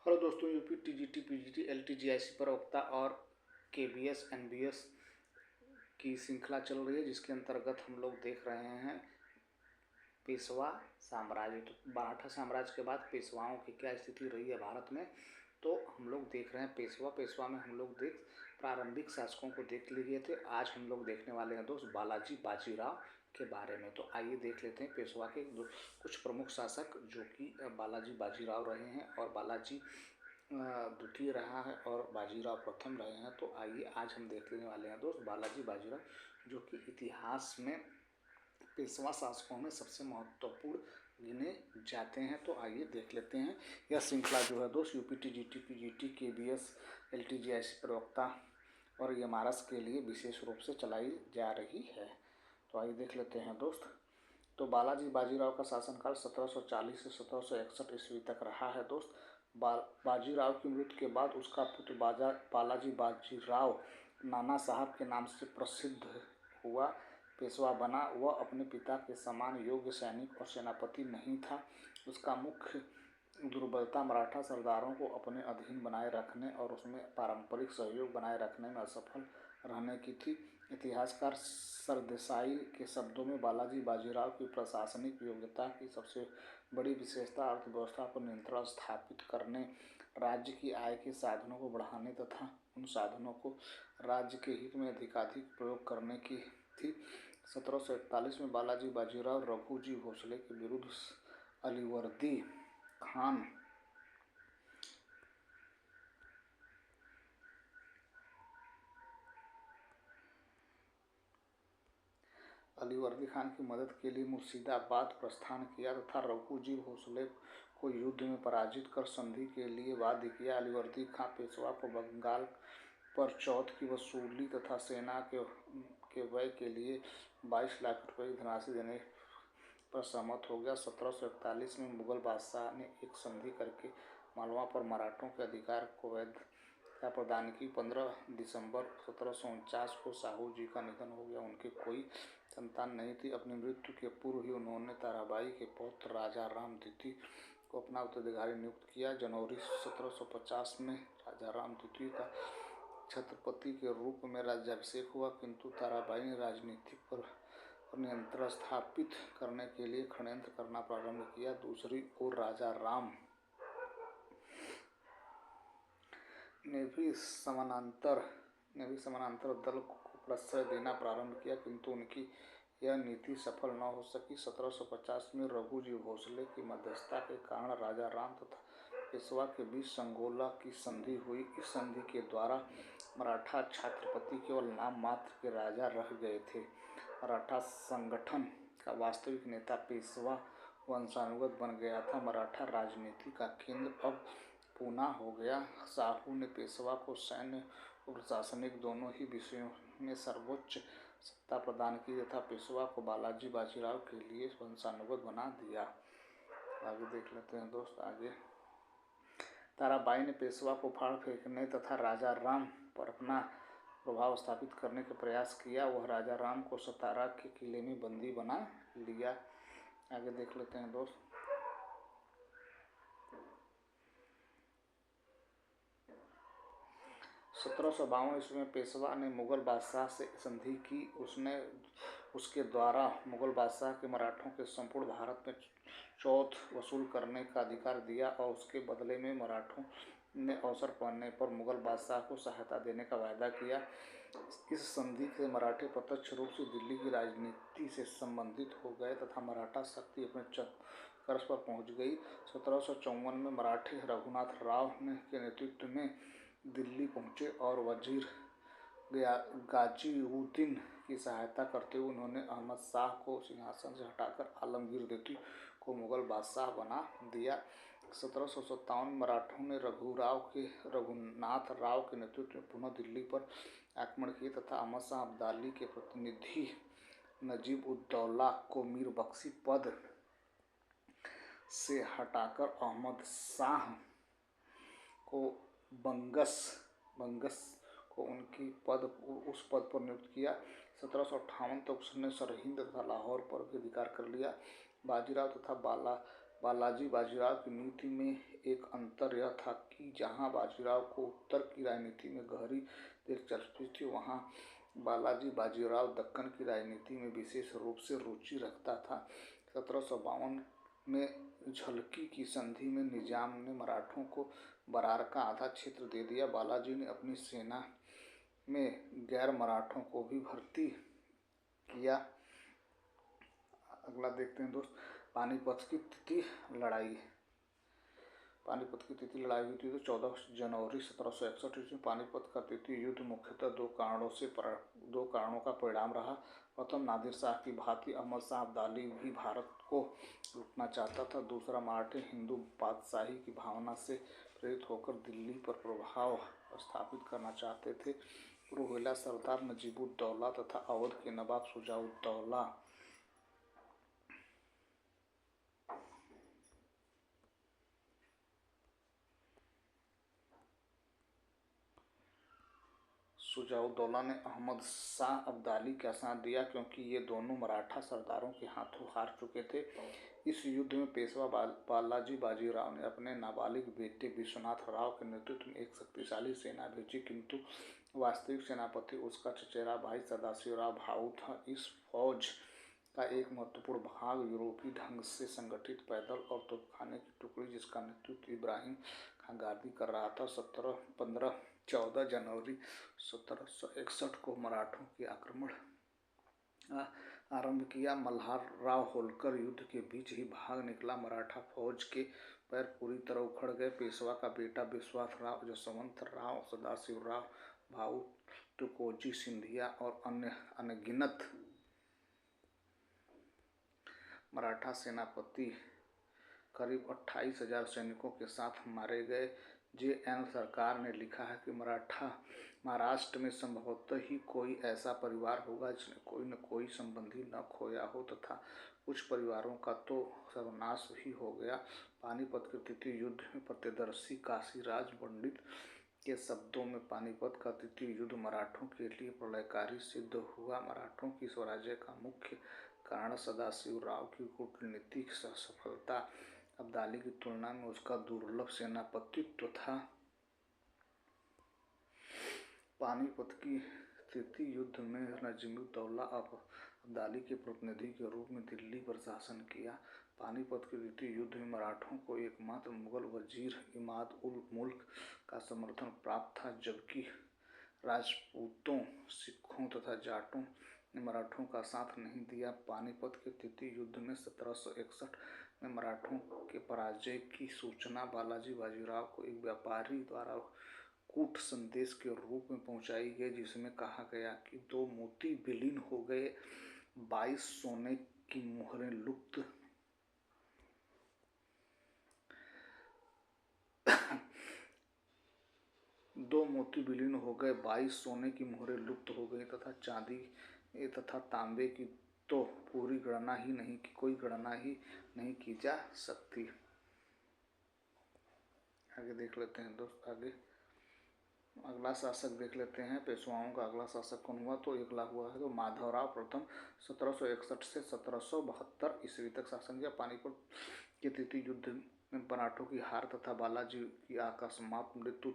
Hello दोस्तों, UP TGT PGT एलटीजीआईसी प्रवक्ता और केबीएस एनबीएस की श्रृंखला चल रही है, जिसके अंतर्गत हम लोग देख रहे हैं पेशवा साम्राज्य। तो मराठा साम्राज्य के बाद पेशवाओं की क्या स्थिति रही है भारत में, तो हम लोग देख रहे हैं पेशवा में हम लोग प्रारंभिक शासकों को देख लिए थे। आज हम लोग देखने वाले हैं दोस्त बालाजी बाजीराव के बारे में। तो आइए देख लेते हैं पेशवा के कुछ प्रमुख शासक, जो कि बालाजी बाजीराव रहे हैं और बालाजी द्वितीय रहा है और बाजीराव प्रथम रहे हैं। तो आइए आज हम देख लेने वाले हैं दोस्त बालाजी बाजीराव, जो कि इतिहास में पेशवा शासकों में सबसे महत्वपूर्ण गिने जाते हैं। तो आइए देख लेते हैं। यह श्रृंखला जो है दोस्त यूपी टीजीटी पीजीटी केबीएस एलटीजीआईसी प्रवक्ता और एमआरएस के लिए विशेष रूप से चलाई जा रही है। तो आइए देख लेते हैं दोस्त। तो बालाजी बाजीराव का शासनकाल 1740 से 1761 ईस्वी तक रहा है दोस्त। बाजीराव की मृत्यु के बाद उसका पुत्र बालाजी बाजीराव नाना साहब के नाम से प्रसिद्ध हुआ पेशवा बना। वह अपने पिता के समान योग्य सैनिक और सेनापति नहीं था। उसका मुख्य दुर्बलता मराठा सरदारों को अपने अधीन बनाए रखने और उसमें पारंपरिक सहयोग बनाए रखने में असफल रहने की थी। इतिहासकार सरदेसाई के शब्दों में बालाजी बाजीराव की प्रशासनिक योग्यता की सबसे बड़ी विशेषता अर्थव्यवस्था पर नियंत्रण स्थापित करने, राज्य की आय के साधनों को बढ़ाने तथा उन साधनों को राज्य के हित में अधिकाधिक प्रयोग करने की थी। 1741 में बालाजी बाजीराव रघुजी भोसले के विरुद्ध अलीवर्दी खान की मदद के लिए मुर्शिदाबाद प्रस्थान किया तथा रघुजी भोसले को युद्ध में पराजित कर संधि के लिए बाध्य किया। अलीवर्दी खां पेशवा को बंगाल पर चौथ की वसूली तथा सेना के व्यय के लिए 22 लाख रुपए की धनराशि देने पर सहमत हो गया। 1741 में मुगल बादशाह ने एक संधि करके मालवा पर मराठों के अधिकार को वैधता प्रदान की। 15 दिसंबर 1749 को साहू जी का निधन हो गया। उनके कोई संतान नहीं थी। अपनी मृत्यु के पूर्व ही उन्होंने ताराबाई के पौत्र राजा राम द्वितीय को अपना उत्तराधिकारी नियुक्त किया। जनवरी 1750 में राजा राम द्वितीय का छत्रपति के रूप में राज्याभिषेक हुआ, किंतु ताराबाई ने राजनीति पर नियंत्रण स्थापित करने के लिए षड्यंत्र करना प्रारंभ किया। दूसरी ओर राजा राम ने भी समानांतर दल को प्रश्रय देना प्रारंभ किया, किंतु उनकी यह नीति सफल न हो सकी। 1750 में रघुजी भोसले की मध्यस्थता के कारण राजा राम तथा पेशवा के बीच संगोला की संधि हुई। इस संधि के द्वारा मराठा छत्रपति केवल नाम मात्र के राजा रह गए थे। मराठा संगठन का वास्तविक नेता पेशवा वंशानुगत बन गया था। मराठा राजनीति का केंद्र अब पूना हो गया। साहू ने पेशवा को सैन्य और प्रशासनिक दोनों ही विषयों में सर्वोच्च सत्ता प्रदान की तथा पेशवा को बालाजी बाजीराव के लिए वंशानुगत बना दिया। आगे देख लेते हैं दोस्त। आगे ताराबाई ने पेशवा को फाड़ फेंकने तथा राजा राम पर अपना प्रभाव स्थापित करने का प्रयास किया। वह राजा राम को सतारा के किले में बंदी बना लिया। आगे देख लेते हैं दोस्त। 1752 ईस्वी में पेशवा ने मुगल बादशाह से संधि की। उसके द्वारा मुगल बादशाह के मराठों के संपूर्ण भारत में चौथ वसूल करने का अधिकार दिया और उसके बदले में मराठों ने अवसर पाने पर मुगल बादशाह को सहायता देने का वायदा किया। इस संधि से मराठे प्रत्यक्ष रूप से दिल्ली की राजनीति से संबंधित हो गए तथा मराठा शक्ति अपने चरम पर पहुंच गई। 1754 में मराठे रघुनाथ राव के नेतृत्व में दिल्ली पहुंचे और वजीर गाजीउद्दीन की सहायता करते हुए उन्होंने अहमद शाह को सिंहासन से हटाकर आलमगीर द्वितीय को मुगल बादशाह बना दिया। 1757 में मराठों ने रघुनाथ राव के नेतृत्व में पुनः दिल्ली पर आक्रमण किए तथा अहमद शाह अब्दाली के प्रतिनिधि नजीब उद्दौला को मीर बख्शी पद से हटाकर अहमद शाह को बंगस को उस पद पर नियुक्त किया। 1758 तक उसने सरहिंद तथा लाहौर पर भी अधिकार कर लिया। बाजीराव तथा बालाजी बाजीराव की नीति में एक अंतर यह था कि जहां बाजीराव को उत्तर की राजनीति में गहरी दिलचस्पी थी, वहां बालाजी बाजीराव दक्कन की राजनीति में विशेष रूप से रुचि रखता था। 1752 में झलकी की संधि में निजाम ने मराठों को बरार का आधा क्षेत्र दे दिया। बालाजी ने अपनी सेना में गैर मराठों को भी भर्ती किया। अगला देखते हैं दोस्त, पानीपत की तृतीय लड़ाई। पानीपत की तृतीय लड़ाई हुई थी तो 14 जनवरी 1761 ईस्वी में। पानीपत का तृतीय युद्ध मुख्यतः दो कारणों का परिणाम रहा। प्रथम, नादिर शाह की भांति अहमद शाह अब्दाली भी भारत को लूटना चाहता था। दूसरा, मराठे हिंदू बादशाही की भावना से प्रेरित होकर दिल्ली पर प्रभाव स्थापित करना चाहते थे। रोहिला सरदार नजीबुद्दौला तथा अवध के नवाब शुजाउद्दौला शुजाउद्दौला ने अहमद शाह अब्दाली का साथ दिया, क्योंकि ये दोनों मराठा सरदारों के हाथों हार चुके थे। इस युद्ध में पेशवा बालाजी बाजीराव ने अपने नाबालिग बेटे विश्वनाथ राव के नेतृत्व में एक शक्तिशाली सेना भेजी, किंतु वास्तविक सेनापति उसका चचेरा भाई सदाशिवराव भाऊ था। इस फौज का एक महत्वपूर्ण भाग यूरोपीय ढंग से संगठित पैदल और तोपखाने की टुकड़ी, जिसका नेतृत्व इब्राहिम खान गाजी कर रहा था। 14 जनवरी 1761 को मराठों के आक्रमण आरंभ किया। मल्हार राव होलकर युद्ध के बीच ही भाग निकला। मराठा फौज के पैर पूरी तरह उखड़ गए। पेशवा का बेटा विश्वास राव, जसवंत राव, सदाशिवराव भाऊ, तुकोजी सिंधिया और अन्य अनगिनत मराठा सेनापति करीब 28,000 सैनिकों के साथ मारे गए। जे.एन. सरकार ने लिखा है कि महाराष्ट्र में संभवतः ही कोई ऐसा परिवार होगा जिसने कोई न कोई संबंधी न खोया हो, तथा कुछ परिवारों का तो सर्वनाश ही हो गया। पानीपत के तृतीय युद्ध में प्रत्यक्षदर्शी काशीराज पंडित के शब्दों में पानीपत का तृतीय युद्ध मराठों के लिए प्रलयकारी सिद्ध हुआ। मराठों की स्वराज्य का मुख्य कारण सदाशिवराव की कूटनीतिक सफलता, अब्दाली की तुलना में उसका दुर्लभ सेनापतित्व था। पानीपत की तृतीय युद्ध में नजीबुद्दौला अब्दाली के प्रतिनिधि के रूप में दिल्ली पर शासन किया। पानीपत के द्वितीय युद्ध में मराठों को एकमात्र मुगल वजीर इमाद उल मुल्क का समर्थन प्राप्त था, जबकि राजपूतों, सिखों तथा जाटों ने मराठों का साथ नहीं दिया। पानीपत के तृतीय युद्ध में 1761 में मराठों के पराजय की सूचना बालाजी बाजीराव को एक व्यापारी द्वारा कूट संदेश के रूप में पहुंचाई गई, जिसमें कहा गया कि 2 मोती विलीन हो गए, 22 सोने की मोहरें लुप्त दो मोती विलीन हो गए, 22 सोने की मोहरें लुप्त हो गई तथा चांदी तथा तांबे की तो कोई गणना ही नहीं की जा सकती। आगे देख लेते हैं दोस्त। आगे अगला शासक देख लेते हैं। पेशवाओं का अगला शासक कौन हुआ, तो अगला हुआ है तो माधवराव प्रथम 1761 से 1772 ईस्वी तक शासन किया। पानीपत के तृतीय युद्ध में मराठों की हार तथा बालाजी की अकस्मात मृत्यु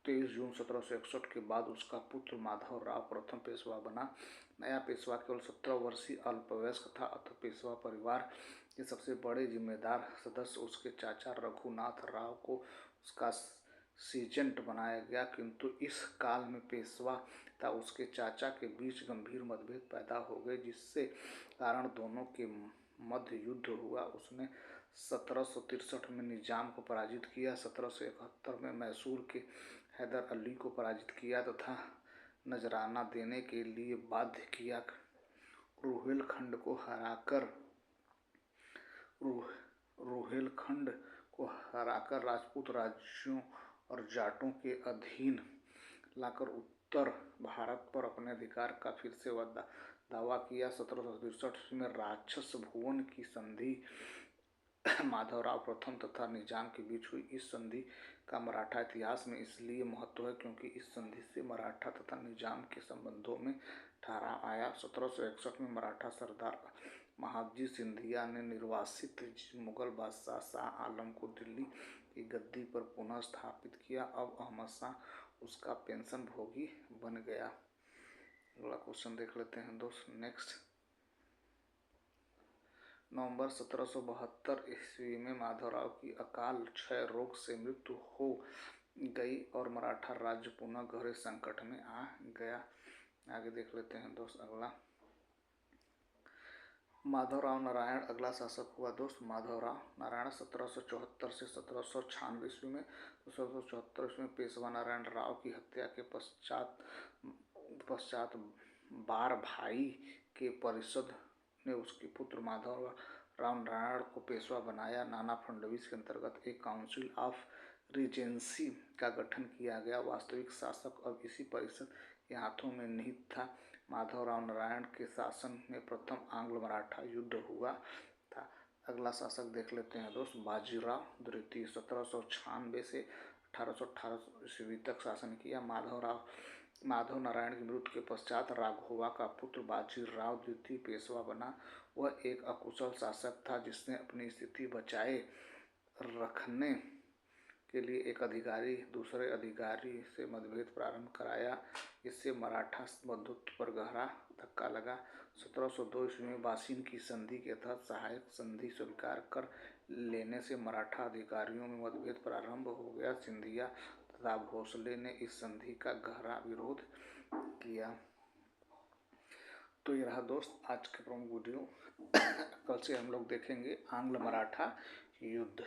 23 जून 1761 के बाद उसका पुत्र माधवराव प्रथम पेशवा बना। नया पेशवा केवल 17 वर्षीय अल्पवयस्क था, अतः पेशवा परिवार के सबसे बड़े जिम्मेदार सदस्य उसके चाचा रघुनाथ राव को उसका सीजेंट बनाया गया, किंतु इस काल में पेशवा तथा उसके चाचा के बीच गंभीर मतभेद पैदा हो गए, जिससे कारण दोनों के मध्य युद्ध हुआ। उसने 1763 में निजाम को पराजित किया, 1771 में मैसूर के हैदर अली को पराजित किया तथा नजराना देने के लिए बाध्य किया। रोहिलखंड को हराकर राजपूत राज्यों और जाटों के अधीन लाकर उत्तर भारत पर अपने अधिकार का फिर से दावा किया। 1763 में राक्षस भुवन की संधि माधवराव प्रथम तथा निजाम के बीच हुई। इस संधि का मराठा इतिहास में इसलिए महत्व है क्योंकि इस संधि से मराठा तथा निजाम के संबंधों में ठहराव आया। 1761 में मराठा सरदार महादजी सिंधिया ने निर्वासित मुगल बादशाह शाह आलम को दिल्ली की गद्दी पर पुनः स्थापित किया। अब अहमद शाह उसका पेंशन भोगी बन गया। अगला क्वेश्चन देख लेते हैं दोस्त। नेक्स्ट, नवंबर 1772 ईस्वी में माधवराव की अकाल क्षय रोग से मृत्यु हो गई और मराठा राज्य पुनः गहरे संकट में आ गया। आगे देख लेते हैं दोस्त। अगला, माधवराव नारायण अगला शासक हुआ दोस्त। माधवराव नारायण 1774 से 1796 ईस्वी में। 1774 ईस्वी में पेशवा नारायण राव की हत्या के पश्चात बार भाई के परिषद ने उसके पुत्र माधवराव नारायण को पेशवा बनाया। नाना फडणवीस के अंतर्गत एक काउंसिल ऑफ रीजेंसी का गठन किया गया। वास्तविक शासक अब इसी परिषद के हाथों में निहित था। माधवराव नारायण के शासन में प्रथम आंग्ल मराठा युद्ध हुआ था। अगला शासक देख लेते हैं दोस्त। बाजीराव द्वितीय 1796 से 1818 ईस्वी तक शासन किया। माधव नारायण की मृत्यु के पश्चात राघोबा का पुत्र बाजीराव द्वितीय पेशवा बना। वह एक अकुशल शासक था जिसने अपनी स्थिति बचाए रखने के लिए एक अधिकारी दूसरे अधिकारी से मतभेद प्रारंभ कराया। इससे मराठा बंधुत्व पर गहरा धक्का लगा। 1702 ईस्वी में बासिन की संधि के तहत सहायक संधि स्वीकार कर लेने से मराठा अधिकारियों में मतभेद प्रारंभ हो गया। सिंधिया तथा भोसले ने इस संधि का गहरा विरोध किया। तो ये रहा दोस्त आज के प्रमुख वीडियो। कल से हम लोग देखेंगे आंग्ल मराठा युद्ध।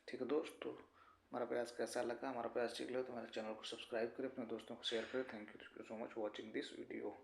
ठीक है दोस्त, तो हमारा प्रयास कैसा लगा, हमारा प्रयास ठीक लगा तो हमारे चैनल को सब्सक्राइब करें, अपने दोस्तों को शेयर करें। Thank you so much for watching this video.